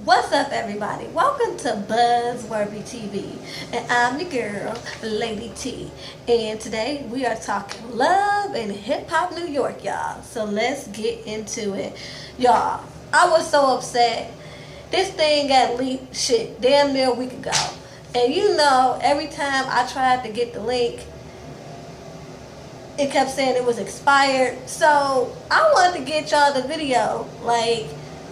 What's up, everybody? Welcome to Buzzworthy TV, and I'm your girl, Lady T. And today we are talking love and hip hop New York, y'all. So let's get into it, y'all. I was so upset. This thing got leaked, damn near a week ago. And you know, every time I tried to get the link, it kept saying it was expired. So I wanted to get y'all the video, like,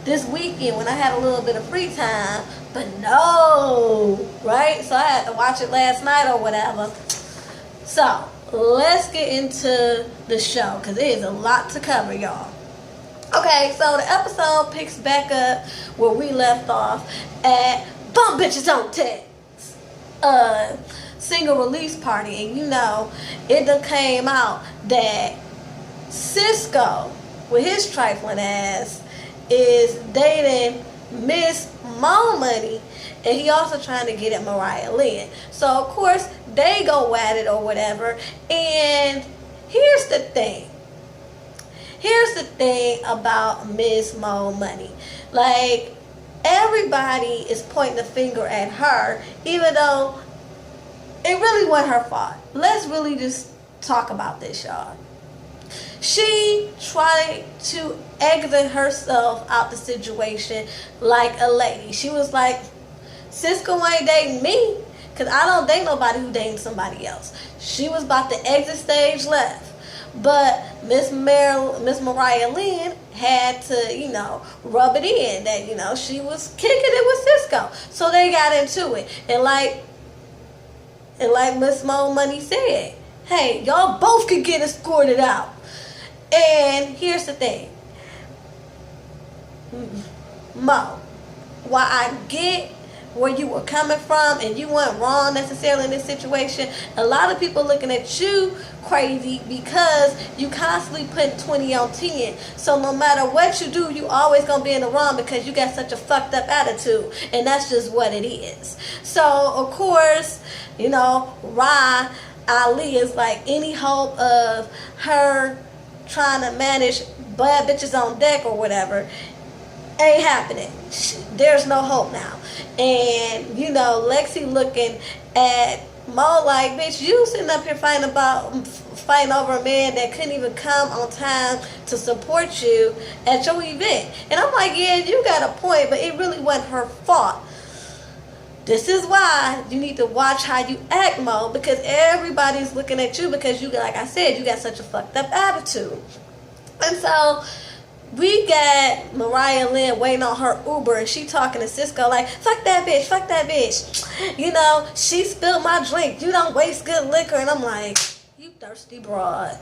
this weekend when I had a little bit of free time, but no, right? So I had to watch it last night or whatever. So let's get into the show, because it is a lot to cover, y'all. Okay, so the episode picks back up where we left off at Bump Bitches on Text single release party. And you know, it done came out that Cisco, with his trifling ass, is dating Miss Mo Money, and he also trying to get at Mariah Lynn. So of course they go at it or whatever. And here's the thing about Miss Mo Money. Like, everybody is pointing the finger at her, even though it really wasn't her fault. Let's really just talk about this, y'all. She tried to exit herself out the situation like a lady. She was like, Cisco ain't dating me, because I don't date nobody who dating somebody else. She was about to exit stage left. But Miss Mariah Lynn had to, you know, rub it in that, you know, she was kicking it with Cisco. So they got into it. And like Miss Mo Money said, hey, y'all both could get escorted out. And here's the thing, Mo, while I get where you were coming from and you weren't wrong necessarily in this situation, a lot of people looking at you crazy because you constantly put 20 on 10. So no matter what you do, you always gonna be in the wrong because you got such a fucked up attitude, and that's just what it is. So of course, you know, Rye Ali is like, any hope of her trying to manage bad bitches on deck or whatever ain't happening. There's no hope now. And you know, Lexi looking at Mo like, bitch, you sitting up here fighting over a man that couldn't even come on time to support you at your event. And I'm like, yeah, you got a point, but it really wasn't her fault. This is why you need to watch how you act, Mo, because everybody's looking at you because you, like I said, you got such a fucked up attitude. And so we got Mariah Lynn waiting on her Uber, and she talking to Cisco like, fuck that bitch. You know, she spilled my drink. You don't waste good liquor. And I'm like, you thirsty broad.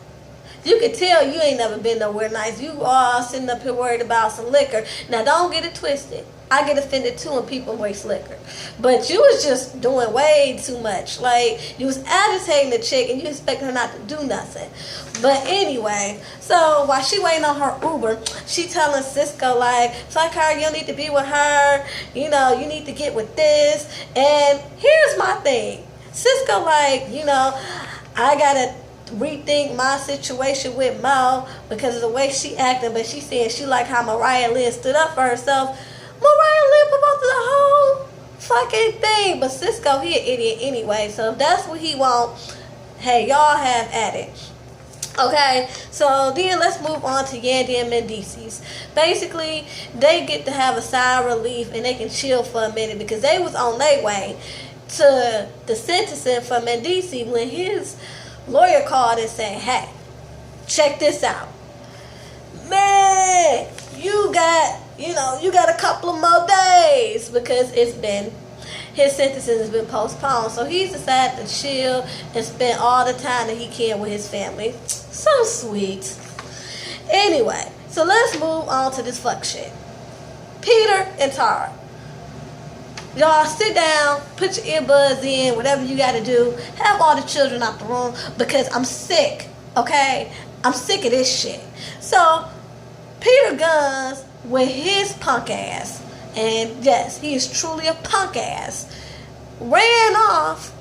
You can tell you ain't never been nowhere nice. You all sitting up here worried about some liquor. Now, don't get it twisted. I get offended too when people waste liquor. But you was just doing way too much. Like, you was agitating the chick and you expecting her not to do nothing. But anyway, so while she waiting on her Uber, she telling Cisco like, fuck her, you don't need to be with her. You know, you need to get with this. And here's my thing. Cisco like, you know, I gotta rethink my situation with Mo because of the way she acting. But she said she like how Mariah Lynn stood up for herself. Mariah Lynn promoted the whole fucking thing. But Cisco, he an idiot anyway. So if that's what he want, hey, y'all have at it. Okay, so then let's move on to Yandy and Mendy's. Basically, they get to have a sigh of relief and they can chill for a minute because they was on their way to the sentencing for Mendy when his lawyer called and said, hey, check this out. Man, you got a couple of more days because his sentencing has been postponed. So he's decided to chill and spend all the time that he can with his family. So sweet. Anyway, so let's move on to this fuck shit. Peter and Tara. Y'all sit down, put your earbuds in, whatever you got to do. Have all the children out the room because I'm sick, okay? I'm sick of this shit. So, Peter Gunn, with his punk ass, and yes, he is truly a punk ass, ran off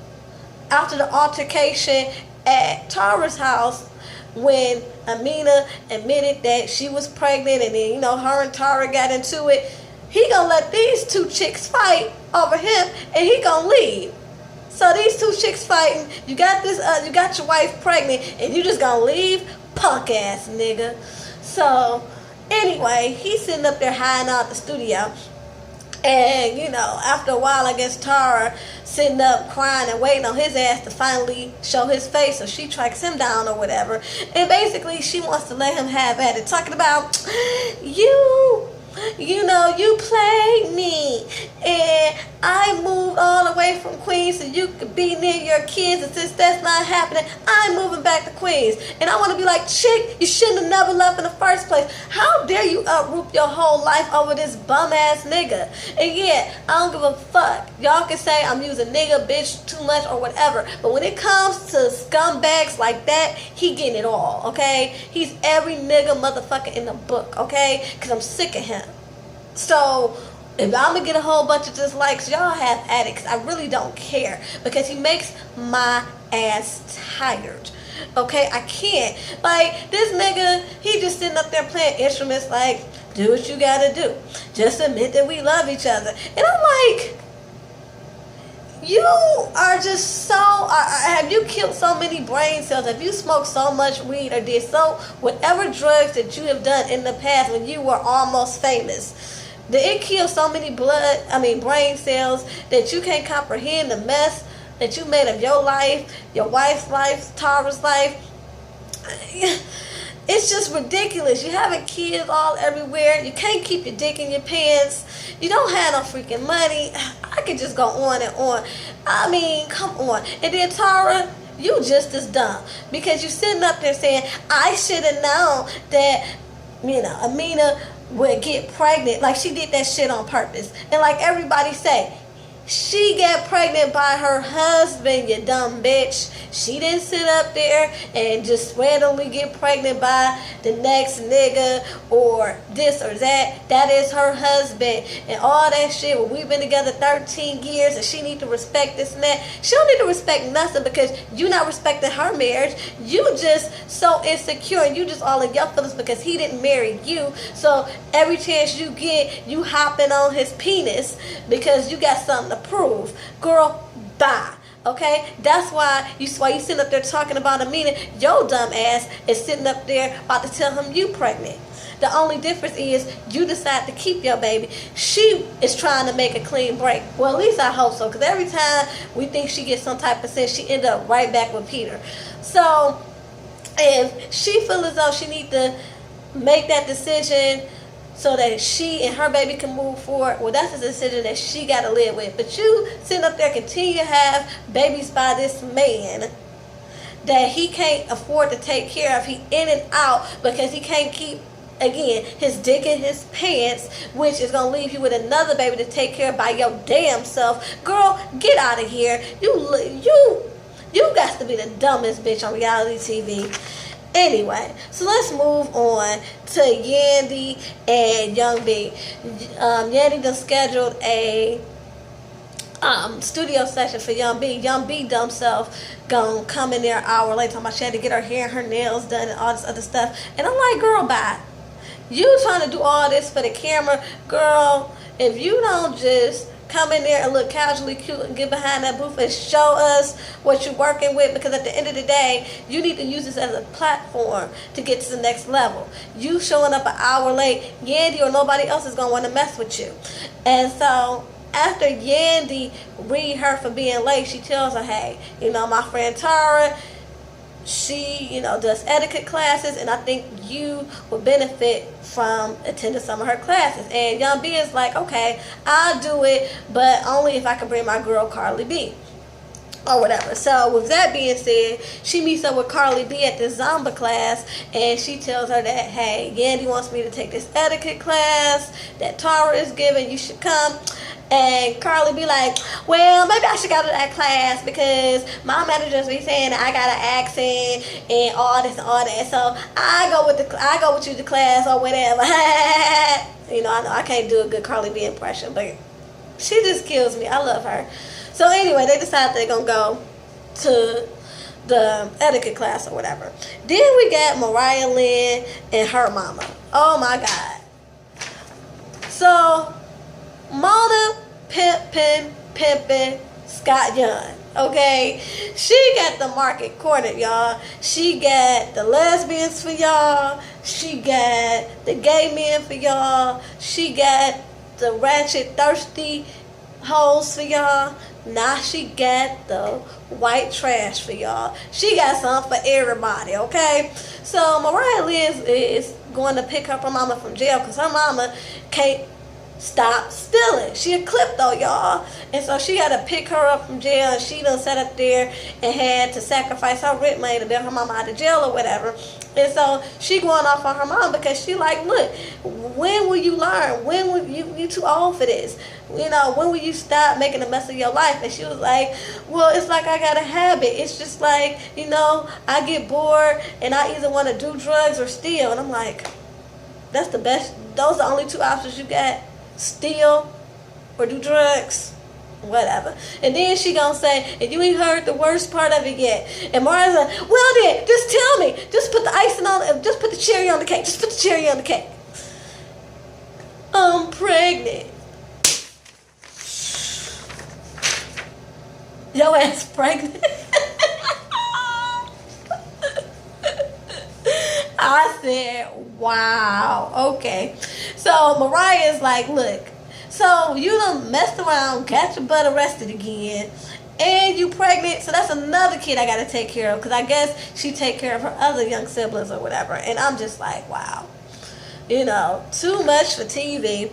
after the altercation at Tara's house when Amina admitted that she was pregnant, and then, you know, her and Tara got into it. he gonna let these two chicks fight over him, and he gonna leave. So these two chicks fighting, you got your wife pregnant, and you just gonna leave? Punk ass nigga. So anyway, he's sitting up there hiding out the studio. And, after a while, I guess Tara sitting up crying and waiting on his ass to finally show his face, so she tracks him down or whatever. And basically, she wants to let him have at it, talking about, you played me, and I moved all the way from Queens so you could be near your kids, and since that's not happening, I'm moving back to Queens. And I want to be like, chick, you shouldn't have never left in the first place. How dare you uproot your whole life over this bum ass nigga? And yeah, I don't give a fuck. Y'all can say I'm using nigga, bitch, too much or whatever, but when it comes to scumbags like that, he getting it all, okay? He's every nigga motherfucker in the book, okay? Because I'm sick of him. So if I'm gonna get a whole bunch of dislikes, y'all have at it, 'cause I really don't care, because he makes my ass tired. Okay, I can't. Like, this nigga, he just sitting up there playing instruments like, do what you gotta do. Just admit that we love each other. And I'm like, you are just so, have you killed so many brain cells? Have you smoked so much weed or did whatever drugs that you have done in the past when you were almost famous? Did it kill so many brain cells that you can't comprehend the mess that you made of your life, your wife's life, Tara's life? It's just ridiculous. You having kids all everywhere. You can't keep your dick in your pants. You don't have no freaking money. I could just go on and on. I mean, come on. And then Tara, you just as dumb, because you sitting up there saying, I should have known that, Amina would get pregnant. Like, she did that shit on purpose. And like everybody say, she got pregnant by her husband, you dumb bitch. She didn't sit up there and just randomly get pregnant by the next nigga or this or that. That is her husband and all that shit. Well, we've been together 13 years and she need to respect this and that. She don't need to respect nothing, because you not respecting her marriage. You just so insecure and you just all in your feelings because he didn't marry you. So every chance you get, you hopping on his penis because you got something to prove. Girl, bye. Okay, that's why you sitting up there talking about Amina. Your dumb ass is sitting up there about to tell him you pregnant. The only difference is you decide to keep your baby. She is trying to make a clean break. Well, at least I hope so, because every time we think she gets some type of sense, she end up right back with Peter. So if she feels as though she need to make that decision so that she and her baby can move forward, well, that's a decision that she got to live with. But you sitting up there continue to have babies by this man that he can't afford to take care of. He in and out because he can't keep, again, his dick in his pants, which is going to leave you with another baby to take care of by your damn self. Girl, get out of here. You got to be the dumbest bitch on reality TV. Anyway, so let's move on to Yandy and Young B. Yandy done scheduled a studio session for Young B. Young B dumb self gonna come in there an hour later talking about she had to get her hair and her nails done and all this other stuff. And I'm like, girl, bye. You trying to do all this for the camera, girl. If you don't just come in there and look casually cute and get behind that booth and show us what you're working with, because at the end of the day, you need to use this as a platform to get to the next level. You showing up an hour late, Yandy or nobody else is going to want to mess with you. And so after Yandy read her for being late, she tells her, hey, my friend Tara, she, does etiquette classes, and I think you would benefit from attending some of her classes. And Young B is like, okay, I'll do it, but only if I can bring my girl Carly B or whatever. So with that being said, she meets up with Carly B at this Zamba class, and she tells her that, hey, Yandy wants me to take this etiquette class that Tara is giving, you should come. And Carly be like, well, maybe I should go to that class because my managers be saying that I got an accent and all this and all that. So I go with you to class or whatever. I know I can't do a good Carly B impression, but she just kills me. I love her. So anyway, they decide they're gonna go to the etiquette class or whatever. Then we got Mariah Lynn and her mama. Oh my God. So pimping Scott Young. Okay, she got the market cornered, y'all. She got the lesbians for y'all. She got the gay men for y'all. She got the ratchet, thirsty hoes for y'all. Now she got the white trash for y'all. She got something for everybody, okay? So Mariah Liz is going to pick up her mama from jail because her mama can't stop stealing. She a klepto, y'all. And so she had to pick her up from jail, and she done sat up there and had to sacrifice her rent money to bail her mama out of jail or whatever. And so she going off on her mom because she like, look, when will you learn? When will you too old for this? You know, when will you stop making a mess of your life? And she was like, well, it's like I got a habit. It's just like, you know, I get bored and I either want to do drugs or steal. And I'm like, that's the best. Those are the only two options you got. Steal or do drugs, whatever. And then she gonna say, and you ain't heard the worst part of it yet. And Mariah's like, well then, just tell me, just put the icing on it, just put the cherry on the cake, just put the cherry on the cake. I'm pregnant. Your ass pregnant. I said, wow, okay. So Mariah is like, look, so you done messed around, got your butt arrested again, and you pregnant, so that's another kid I gotta take care of, because I guess she take care of her other young siblings or whatever. And I'm just like, wow, you know, too much for TV.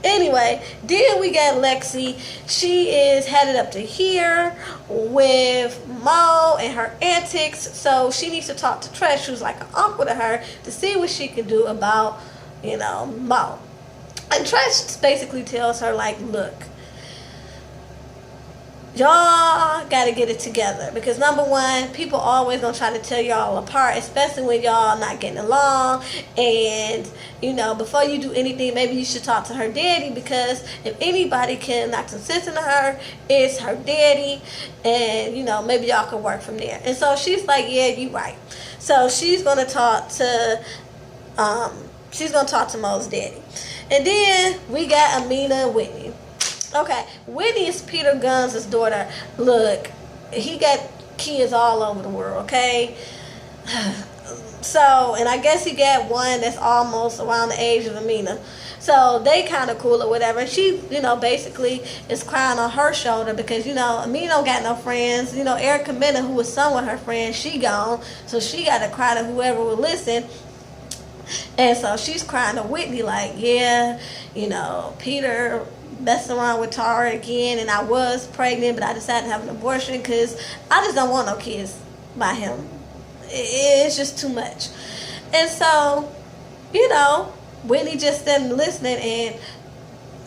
Anyway, then we got Lexi. She is headed up to here with Mo and her antics. So she needs to talk to Tresh, who's like an uncle to her, to see what she can do about, you know, Mo. And Tresh basically tells her, like, look, y'all gotta get it together, because number one, people always gonna try to tear y'all apart, especially when y'all not getting along. And you know, before you do anything, maybe you should talk to her daddy, because if anybody can knock some sense into her, it's her daddy. And you know, maybe y'all can work from there. And so she's like, yeah, you right. So she's gonna talk to Mo's daddy. And then we got Amina and Whitney. Okay, Whitney is Peter Gunn's daughter. Look, he got kids all over the world, okay? So, and I guess he got one that's almost around the age of Amina. So they kind of cool or whatever. And she, you know, basically is crying on her shoulder because, you know, Amina don't got no friends. You know, Erica Mena, who was somewhat her friend, she gone. So she got to cry to whoever will listen. And so she's crying to Whitney like, yeah, you know, Peter messing around with Tara again, and I was pregnant, but I decided to have an abortion because I just don't want no kids by him. It's just too much. And so, you know, Whitney just didn't listening, and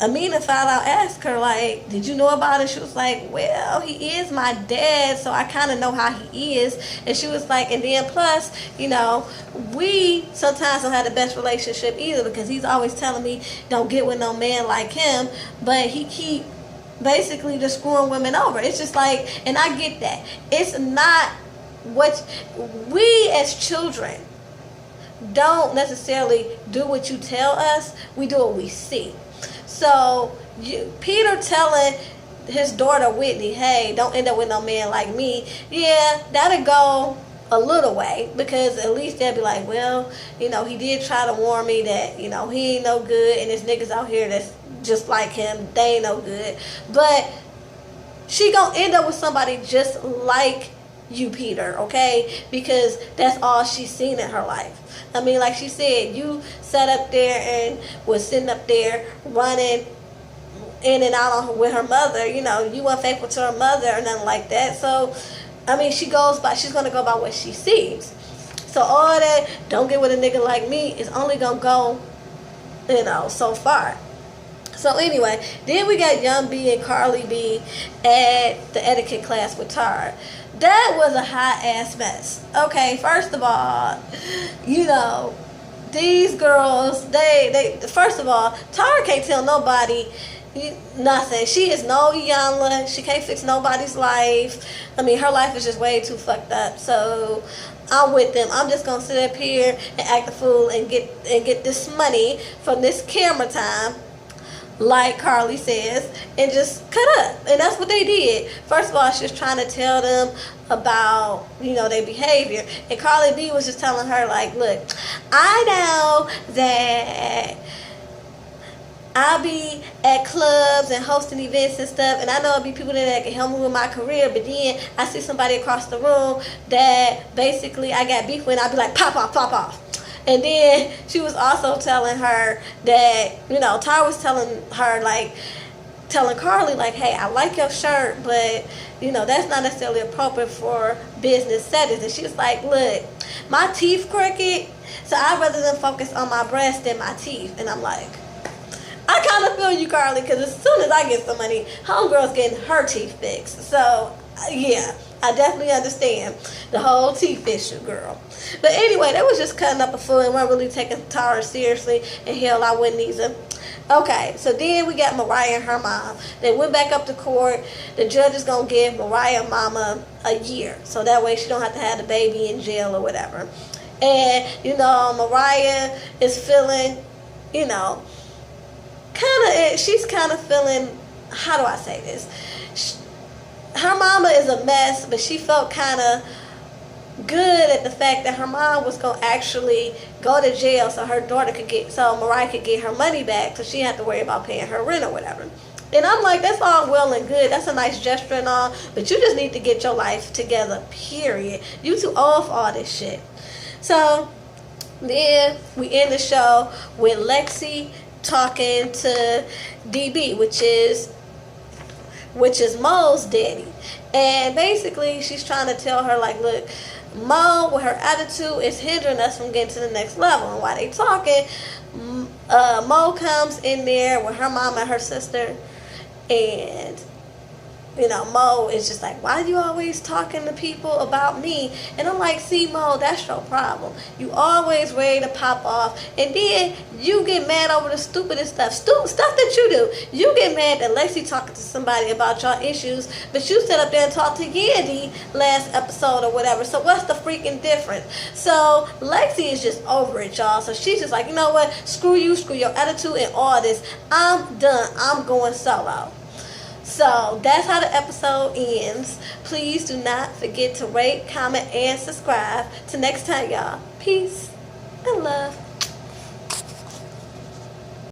Amina found out, asked her, like, did you know about it? She was like, well, he is my dad, so I kind of know how he is. And she was like, and then plus, you know, we sometimes don't have the best relationship either, because he's always telling me don't get with no man like him, but he keep basically just screwing women over. It's just like, and I get that. It's not what we as children don't necessarily do what you tell us. We do what we see. So Peter telling his daughter Whitney, hey, don't end up with no man like me. Yeah, that'll go a little way, because at least they'll be like, well, you know, he did try to warn me that, you know, he ain't no good, and there's niggas out here that's just like him, they ain't no good. But she gonna end up with somebody just like you, Peter, okay? Because that's all she's seen in her life. I mean, like she said, you sat up there and was sitting up there running in and out with her mother. You know, you weren't faithful to her mother or nothing like that. So, I mean, she's going to go by what she sees. So all that, don't get with a nigga like me, is only going to go, you know, so far. So anyway, then we got Young B and Carly B at the etiquette class with Tara. That was a hot ass mess. Okay, first of all, you know, these girls, they first of all, Tara can't tell nobody nothing. She is no Iyanla. She can't fix nobody's life. I mean, her life is just way too fucked up. So I'm with them. I'm just gonna sit up here and act a fool and get this money from this camera time. like Carly says, and just cut up. And that's what they did. First of all, she was trying to tell them about, their behavior. And Carly B was just telling her, like, look, I know that I'll be at clubs and hosting events and stuff, and I know it'll be people there that can help me with my career, but then I see somebody across the room that basically I got beef with, and I'll be like, pop off, pop off. And then she was also telling her that, Ty was telling her, like, telling Carly, like, hey, I like your shirt, but, that's not necessarily appropriate for business settings. And she was like, look, my teeth crooked, so I'd rather than focus on my breast than my teeth. And I'm like, I kind of feel you, Carly, because as soon as I get some money, homegirl's getting her teeth fixed. So, yeah, I definitely understand the whole teeth issue, girl. But anyway, they was just cutting up a fool and weren't really taking Tara seriously, and hell, I wouldn't either. Okay, so then we got Mariah and her mom. They went back up to court. The judge is going to give Mariah mama a year, so that way she don't have to have the baby in jail or whatever. And, Mariah is feeling, she's kind of feeling, how do I say this? Her mama is a mess, but she felt kind of good at the fact that her mom was going to actually go to jail so Mariah could get her money back, so she didn't have to worry about paying her rent or whatever. And I'm like, that's all well and good. That's a nice gesture and all, but you just need to get your life together, period. You too old for all this shit. So then we end the show with Lexi talking to DB, which is Mo's daddy. And basically she's trying to tell her, like, look, Mo, with her attitude, is hindering us from getting to the next level. And while they talking, Mo comes in there with her mom and her sister, and Mo is just like, why are you always talking to people about me? And I'm like, see, Mo, that's your problem. You always ready to pop off, and then you get mad over the stupidest stuff. Stuff that you do. You get mad that Lexi talking to somebody about your issues, but you sit up there and talk to Yandy last episode or whatever. So what's the freaking difference? So Lexi is just over it, y'all. So she's just like, you know what? Screw you, screw your attitude and all this. I'm done. I'm going solo. So that's how the episode ends. Please do not forget to rate, comment, and subscribe. Till next time, y'all. Peace and love.